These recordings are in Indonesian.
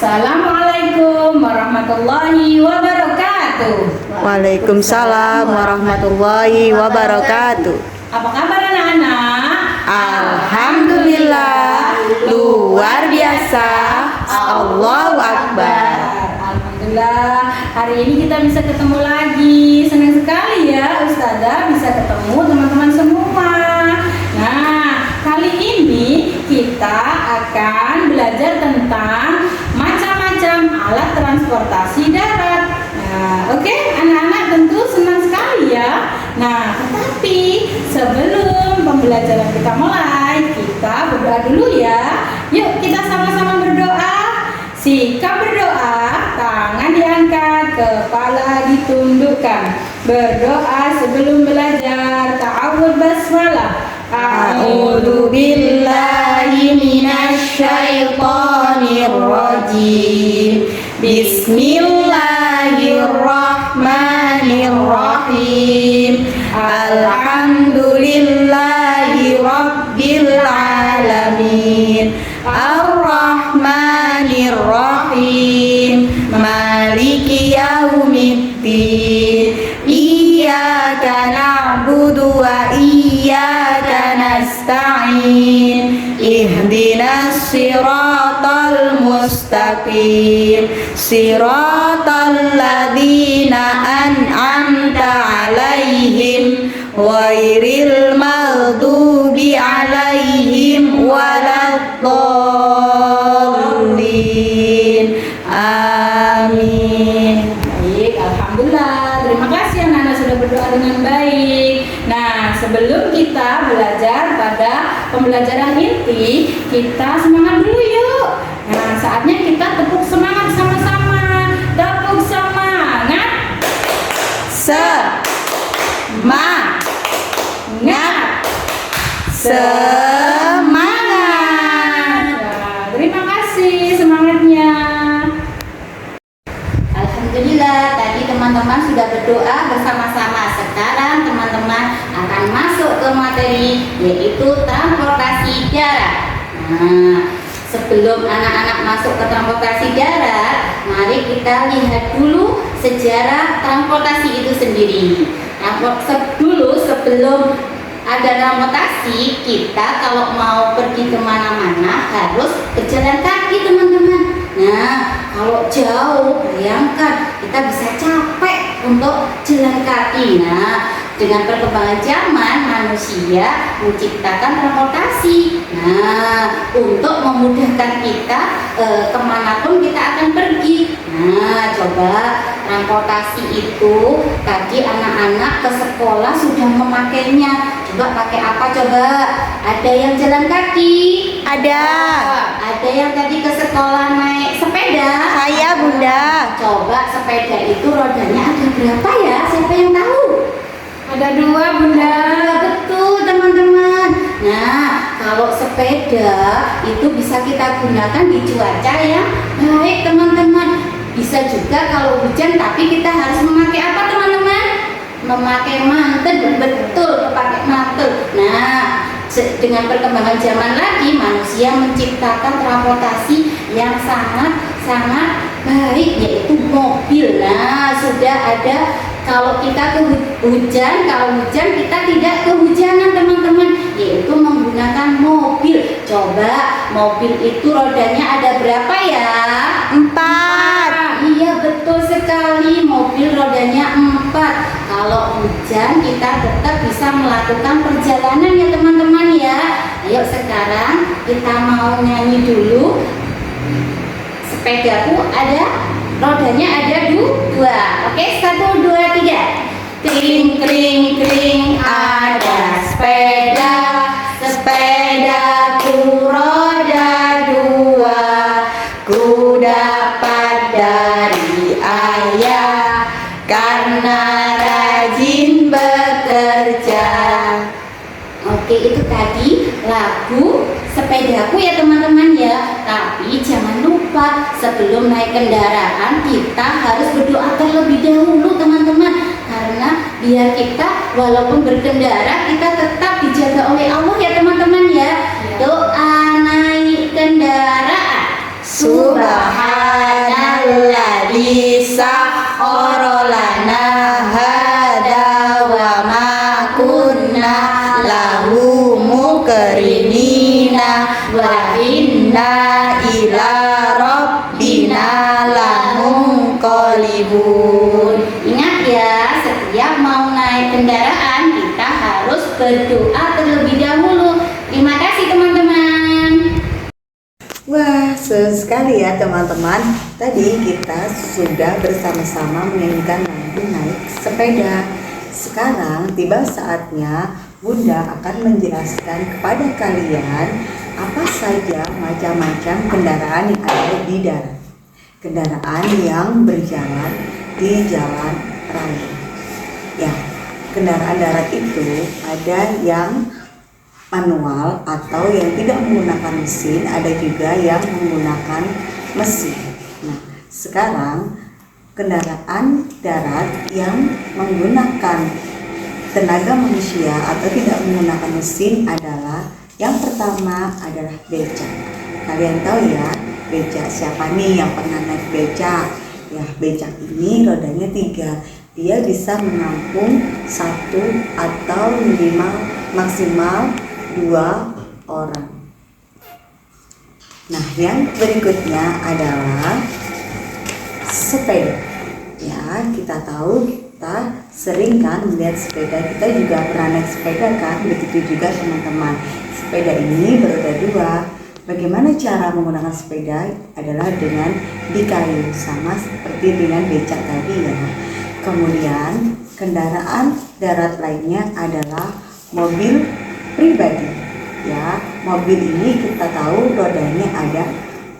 Assalamualaikum warahmatullahi wabarakatuh. Waalaikumsalam warahmatullahi wabarakatuh. Apa kabar anak-anak? Alhamdulillah, luar biasa. Allahu Akbar. Alhamdulillah, hari ini kita bisa ketemu lagi. Senang sekali ya Ustazah bisa ketemu teman-teman semua. Nah, kali ini kita akan belajar tentang macam-macam alat transportasi darat. Nah, oke, anak-anak tentu senang sekali ya. Nah, tetapi sebelum pembelajaran kita mulai, kita berdoa dulu ya. Yuk kita sama-sama berdoa. Sikap berdoa, tangan diangkat, kepala ditundukkan. Berdoa sebelum belajar, ta'awudz basmalah. A'udzu billahi minasyaitonir rajim. Bismillahirrahmanirrahim. Alhamdulillahi rabbil alamin. Ar-Rahmanir-Rahim. Maliki yaumiddin. Iyyaka na'budu wa iyyaka nasta'in. Ihdinas siratal mustaqim. Siratal ladzina an'amta 'alaihim ghairil maghdubi 'alaihim waladdallin. Amin. Baik, alhamdulillah. Terima kasih anak-anak sudah berdoa dengan baik. Nah, sebelum kita belajar pada pembelajaran inti, kita semangat dulu yuk. Nah, saatnya kita tepuk semangat sama-sama. Tepuk semangat. Semangat. Nah, terima kasih semangatnya. Alhamdulillah, tadi teman-teman sudah berdoa bersama-sama. Sekarang teman-teman akan masuk ke materi, yaitu transportasi darat. Nah, sebelum anak-anak masuk ke transportasi darat, mari kita lihat dulu sejarah transportasi itu sendiri. Sebelum ada transportasi, kita kalau mau pergi kemana-mana harus berjalan kaki teman-teman. Nah, kalau jauh, bayangkan kita bisa capek untuk jalan kaki. Nah, dengan perkembangan zaman, manusia menciptakan transportasi. Nah, untuk memudahkan kita kemanapun kita akan pergi. Nah, coba transportasi itu tadi anak-anak ke sekolah sudah memakainya. Coba pakai apa coba? Ada yang jalan kaki? Ada. Ada yang tadi ke sekolah naik sepeda? Saya, Bunda. Coba sepeda itu rodanya ada berapa ya? Siapa yang tahu? Ada 2 Bunda. Betul teman-teman. Nah, kalau sepeda itu bisa kita gunakan di cuaca yang baik teman-teman. Bisa juga kalau hujan, tapi kita harus memakai apa teman-teman? Memakai mantel. Betul, memakai mantel. Nah, dengan perkembangan zaman lagi, manusia menciptakan transportasi yang sangat baik, yaitu mobil. Nah, sudah ada. Kalau kita kalau hujan kita tidak kehujanan teman-teman, yaitu menggunakan mobil. Coba mobil itu rodanya ada berapa ya? 4. Iya betul sekali, mobil rodanya 4. Kalau hujan kita tetap bisa melakukan perjalanan ya teman-teman ya. Ayo sekarang kita mau nyanyi dulu. Sepedaku ada rodanya ada 2. Oke, 1, 2, 3. Kring kring kring ada sepeda, sepedaku roda 2. Ku dapat dari ayah karena rajin bekerja. Oke, itu tadi lagu sepedaku ya teman-teman ya. Tapi jangan lupa sebelum naik kendaraan kita harus berdoa terlebih dahulu teman-teman. Karena biar kita walaupun berkendara kita tetap dijaga oleh Allah ya teman-teman ya. Doa naik kendaraan. Subhanallah wa inna ila rabbina lamunqalibun. Ingat ya, setiap mau naik kendaraan kita harus berdoa terlebih dahulu. Terima kasih teman-teman. Wah, seru sekali ya teman-teman. Tadi kita sudah bersama-sama menyanyikan lagu naik sepeda. Sekarang tiba saatnya Bunda akan menjelaskan kepada kalian apa saja macam-macam kendaraan yang ada di darat. Kendaraan yang berjalan di jalan raya. Ya, kendaraan darat itu ada yang manual atau yang tidak menggunakan mesin, ada juga yang menggunakan mesin. Nah, sekarang kendaraan darat yang menggunakan tenaga manusia atau tidak menggunakan mesin adalah yang pertama adalah becak. Kalian tahu ya, becak siapa nih yang pernah naik becak? Ya, becak ini rodanya 3. Dia bisa menampung 1 atau minimal maksimal 2 orang. Nah, yang berikutnya adalah sepeda. Ya, kita tahu kita sering kan melihat sepeda, kita juga pernah naik sepeda kan, begitu juga teman-teman. Sepeda ini beroda 2. Bagaimana cara menggunakan sepeda adalah dengan dikayu, sama seperti dengan becak tadi ya. Kemudian kendaraan darat lainnya adalah mobil pribadi. Ya, mobil ini kita tahu rodanya ada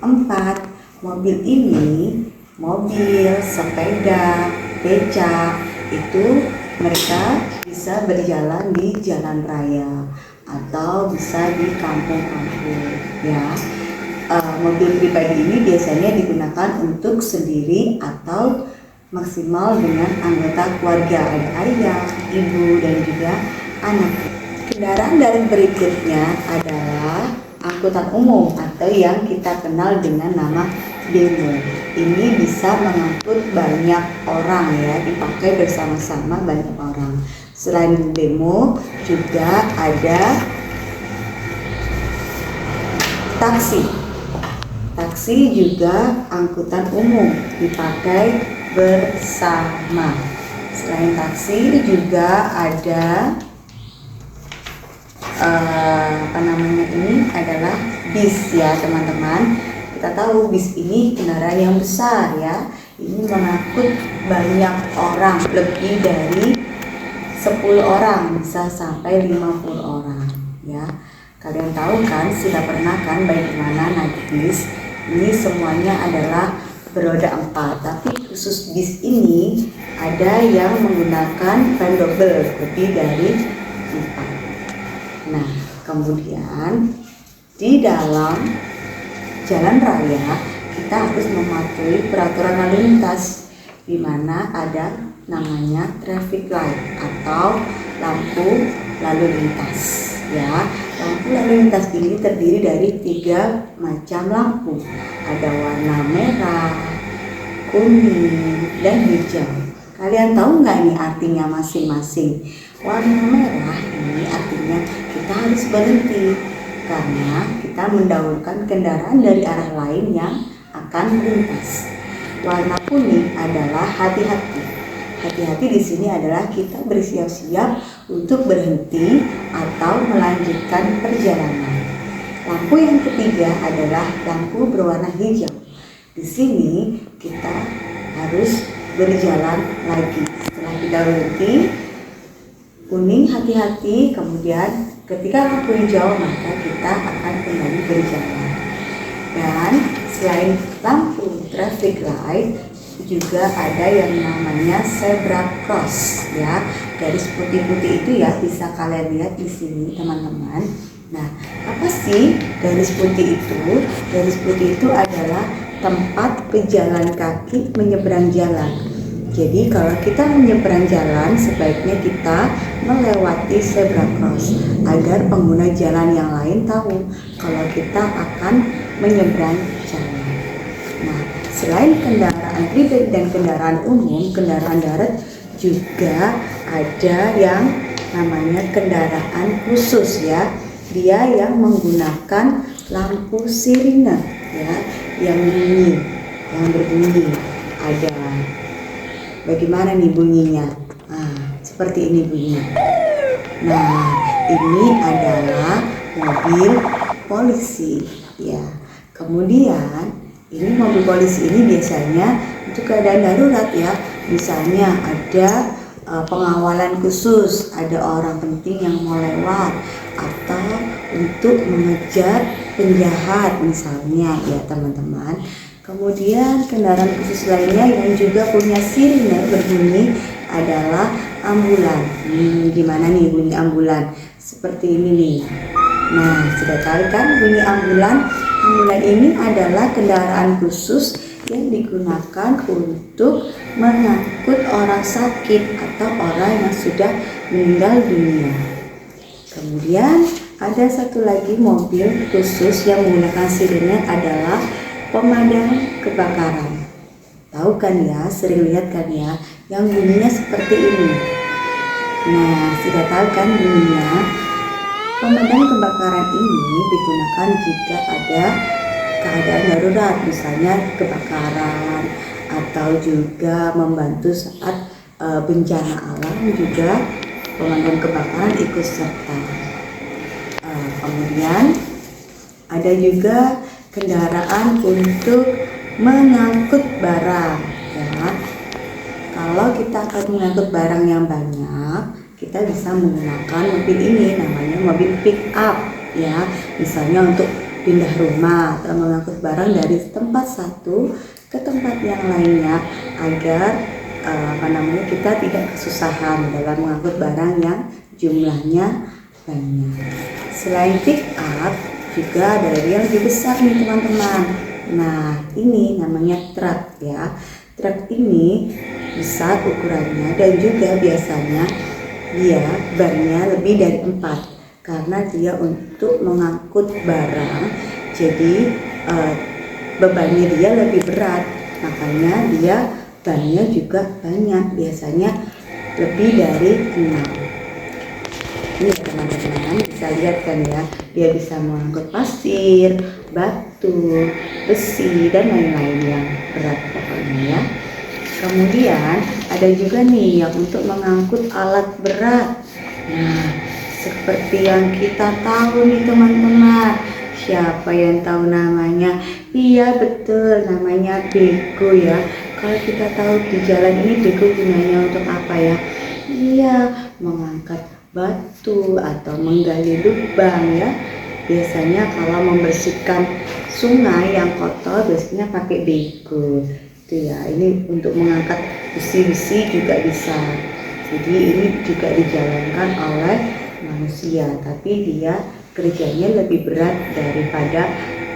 4. Mobil ini, mobil, sepeda, becak, itu mereka bisa berjalan di jalan raya atau bisa di kampung-kampung ya. Mobil pribadi ini biasanya digunakan untuk sendiri atau maksimal dengan anggota keluarga, ada ayah, ibu, dan juga anak. Kendaraan darat berikutnya adalah angkutan umum atau yang kita kenal dengan nama bemo. Ini bisa mengangkut banyak orang ya, dipakai bersama-sama banyak orang. Selain bemo juga ada taksi. Taksi juga angkutan umum, dipakai bersama. Selain taksi juga ada ini adalah bis ya teman-teman. Kita tahu bis ini kendaraan yang besar ya. Ini mengangkut banyak orang, lebih dari 10 orang, bisa sampai 50 orang ya. Kalian tahu kan, sudah pernah kan bagaimana naik bis? Ini semuanya adalah beroda 4, tapi khusus bis ini ada yang menggunakan ban double, lebih dari 4. Nah, kemudian di dalam jalan raya kita harus mematuhi peraturan lalu lintas, di mana ada namanya traffic light atau lampu lalu lintas ya. Lampu lalu lintas ini terdiri dari 3 macam lampu. Ada warna merah, kuning, dan hijau. Kalian tahu nggak nih artinya masing-masing? Warna merah ini artinya kita harus berhenti karena kita mendahulukan kendaraan dari arah lain yang akan melintas. Warna kuning adalah hati-hati. Hati-hati di sini adalah kita bersiap-siap untuk berhenti atau melanjutkan perjalanan. Lampu yang ketiga adalah lampu berwarna hijau. Di sini kita harus berjalan lagi. Setelah kita berhenti, kuning hati-hati, kemudian ketika lampu hijau maka kita akan kembali berjalan. Dan selain lampu traffic light juga ada yang namanya zebra cross ya. Garis putih-putih itu ya, bisa kalian lihat di sini teman-teman. Nah, apa sih garis putih itu? Garis putih itu adalah tempat pejalan kaki menyeberang jalan. Jadi kalau kita menyeberang jalan, sebaiknya kita melewati zebra cross agar pengguna jalan yang lain tahu kalau kita akan menyeberang jalan. Nah, selain kendaraan pribadi dan kendaraan umum, kendaraan darat juga ada yang namanya kendaraan khusus ya. dia yang menggunakan lampu sirine ya, yang berbunyi. Ada bagaimana nih bunyinya? Seperti ini bunyinya. Nah, ini adalah mobil polisi ya. Kemudian ini mobil polisi ini biasanya untuk keadaan darurat ya. Misalnya ada pengawalan khusus, ada orang penting yang mau lewat, atau untuk mengejar penjahat misalnya ya teman-teman. Kemudian kendaraan khusus lainnya yang juga punya sirine berbunyi adalah ambulan. Gimana nih bunyi ambulan? Seperti ini nih. Nah, sudah tahu kan bunyi ambulan? Ambulan ini adalah kendaraan khusus yang digunakan untuk mengangkut orang sakit atau orang yang sudah meninggal dunia. Kemudian ada satu lagi mobil khusus yang menggunakan sirine adalah pemadam kebakaran. Tahu kan ya, sering lihat kan ya, yang bunyinya seperti ini. Nah, sudah tahu kan bunyinya? Pemadam kebakaran ini digunakan jika ada keadaan darurat, misalnya kebakaran, atau juga membantu saat bencana alam, juga pemadam kebakaran ikut serta. Kemudian ada juga kendaraan untuk mengangkut barang ya. Kalau kita akan mengangkut barang yang banyak, kita bisa menggunakan mobil ini, namanya mobil pick up ya. Misalnya untuk pindah rumah atau mengangkut barang dari tempat satu ke tempat yang lainnya, agar kita tidak kesusahan dalam mengangkut barang yang jumlahnya banyak. Selain pick up, juga ada yang lebih besar nih teman-teman. Nah, ini namanya truk ya. Truk ini besar ukurannya dan juga biasanya dia bannya lebih dari 4 karena dia untuk mengangkut barang. Jadi bebannya dia lebih berat, makanya dia bannya juga banyak, biasanya lebih dari 6. Ini teman-teman bisa lihat kan ya, dia bisa mengangkut pasir, batu, besi, dan lain-lain yang berat pokoknya ya. Kemudian ada juga nih yang untuk mengangkut alat berat. Nah, seperti yang kita tahu nih teman-teman, siapa yang tahu namanya? Iya betul, namanya bego ya. Kalau kita tahu di jalan ini bego gunanya untuk apa ya? Iya, mengangkat batu atau menggali lubang ya. Biasanya kalau membersihkan sungai yang kotor biasanya pakai bego itu ya. Ini untuk mengangkat besi-besi juga bisa. Jadi ini juga dijalankan oleh manusia, tapi dia kerjanya lebih berat daripada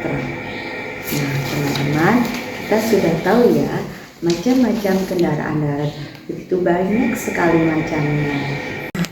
truk. Nah teman-teman, kita sudah tahu ya macam-macam kendaraan darat, begitu banyak sekali macamnya.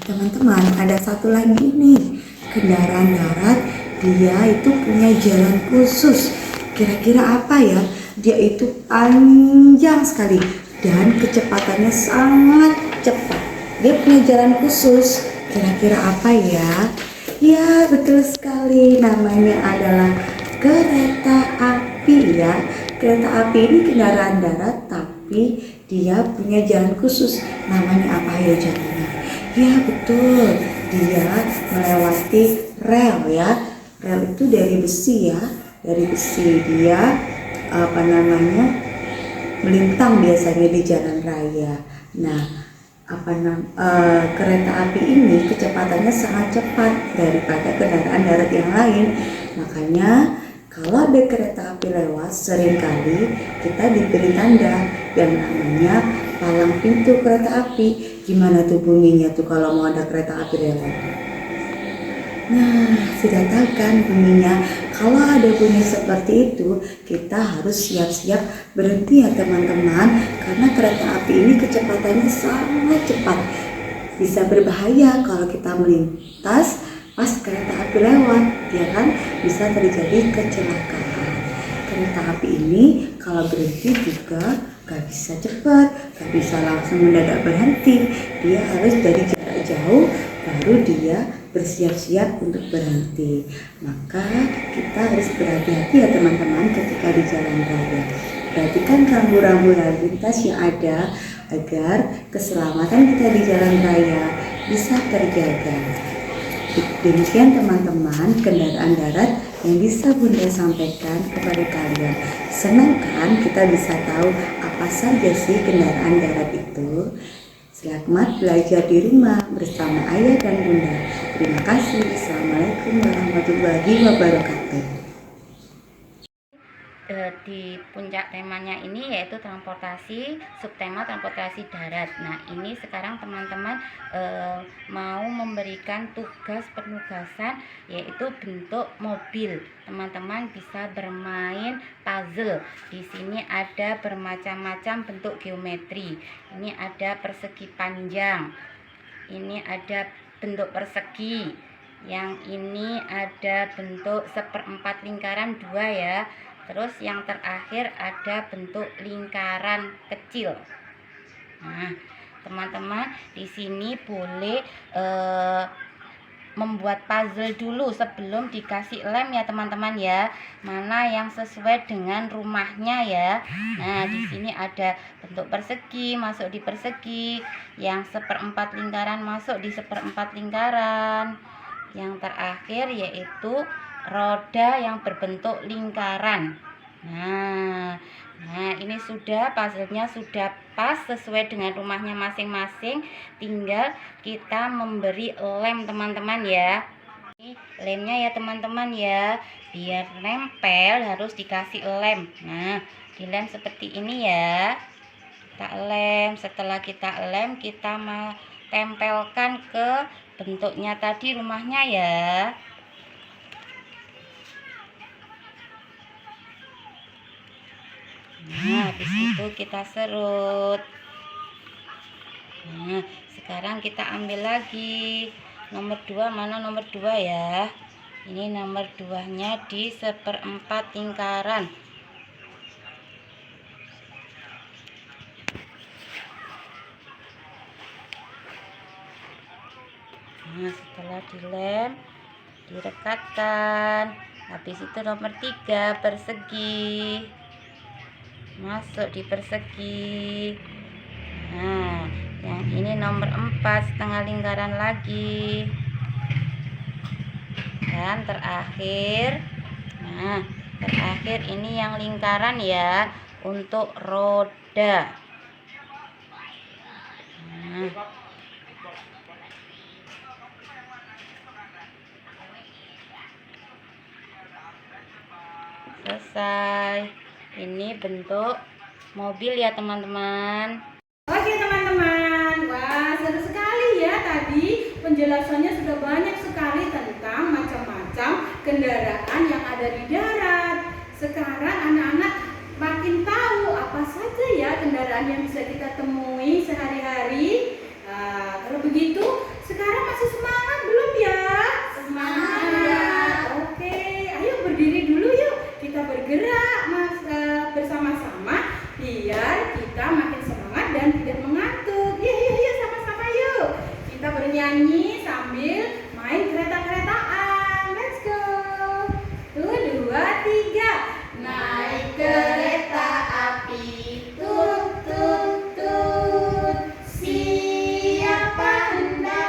Teman-teman, ada satu lagi nih kendaraan darat, dia itu punya jalan khusus. Kira-kira apa ya? Dia itu panjang sekali dan kecepatannya sangat cepat. Dia punya jalan khusus. Kira-kira apa ya? Ya betul sekali, namanya adalah kereta api ya. Kereta api ini kendaraan darat tapi dia punya jalan khusus. Namanya apa ya jalannya? Ya betul, dia melewati rel ya. Rel itu dari besi ya, dari besi. Dia melintang biasanya di jalan raya. Nah, kereta api ini kecepatannya sangat cepat daripada kendaraan darat yang lain. Makanya kalau ada kereta api lewat, seringkali kita diberi tanda yang namanya palang pintu kereta api. Gimana tuh bunyinya tuh kalau mau ada kereta api lewat? Nah, sudah tahu kan bunyinya? Kalau ada bunyi seperti itu, kita harus siap-siap berhenti ya teman-teman, karena kereta api ini kecepatannya sangat cepat. Bisa berbahaya kalau kita melintas pas kereta api lewat, ya kan? Bisa terjadi kecelakaan. Kereta api ini kalau berhenti juga gak bisa cepat, gak bisa langsung mendadak berhenti. Dia harus dari jarak jauh baru dia bersiap-siap untuk berhenti. Maka kita harus berhati-hati ya teman-teman ketika di jalan raya. Perhatikan rambu-rambu lalu lintas yang ada agar keselamatan kita di jalan raya bisa terjaga. Demikian teman-teman kendaraan darat yang bisa Bunda sampaikan kepada kalian. Senang kan kita bisa tahu apa saja sih kendaraan darat itu? Selamat belajar di rumah bersama ayah dan bunda. Terima kasih. Assalamualaikum warahmatullahi wabarakatuh. Di puncak temanya ini yaitu transportasi, subtema transportasi darat. Nah, ini sekarang teman-teman mau memberikan tugas penugasan yaitu bentuk mobil. Teman-teman bisa bermain puzzle. Di sini ada bermacam-macam bentuk geometri. Ini ada persegi panjang. Ini ada bentuk persegi. Yang ini ada bentuk 1/4 lingkaran 2 ya. Terus yang terakhir ada bentuk lingkaran kecil. Nah, teman-teman di sini boleh membuat puzzle dulu sebelum dikasih lem ya teman-teman ya. Mana yang sesuai dengan rumahnya ya. Nah, di sini ada bentuk persegi masuk di persegi, yang 1/4 lingkaran masuk di 1/4 lingkaran. Yang terakhir yaitu roda yang berbentuk lingkaran. Nah ini sudah puzzle-nya sudah pas sesuai dengan rumahnya masing-masing. Tinggal kita memberi lem teman-teman ya. Ini lemnya ya teman-teman ya. Biar nempel harus dikasih lem. Nah, dilem seperti ini ya. Kita lem. Setelah kita lem, kita tempelkan ke bentuknya tadi rumahnya ya. Nah, habis itu kita serut. Nah, sekarang kita ambil lagi nomor 2. Mana nomor 2 ya? Ini nomor 2-nya di 1/4 lingkaran. Nah, setelah dilem, direkatkan. Habis itu nomor 3 persegi. Masuk di persegi. Nah, yang ini nomor 4 setengah lingkaran lagi. Dan terakhir, nah terakhir ini yang lingkaran ya untuk roda. Nah, selesai. Ini bentuk mobil ya teman-teman. Oke teman-teman, wah seru sekali ya tadi penjelasannya sudah banyak sekali tentang macam-macam kendaraan yang ada di darat. Sekarang anak-anak makin tahu apa saja ya kendaraan yang bisa kita temui sehari-hari. Nah, kalau begitu sekarang masih semangat belum ya? Semangat. Oke, ayo berdiri dulu yuk. Kita bergerak bersama-sama biar kita makin semangat dan tidak mengantuk. Yuk, sama-sama yuk. Kita bernyanyi sambil main kereta-keretaan. Let's go. 1, 2, 3. Naik kereta api, tut tut tut. Siapa hendak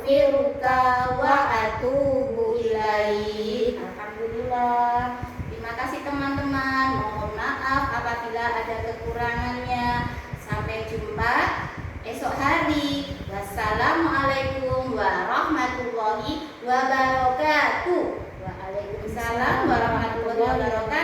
astaghfiruka wa atubu ilaik. Alhamdulillah. Terima kasih teman-teman. Mohon maaf apabila ada kekurangannya. Sampai jumpa esok hari. Wassalamualaikum warahmatullahi wabarakatuh. Waalaikumsalam warahmatullahi wabarakatuh.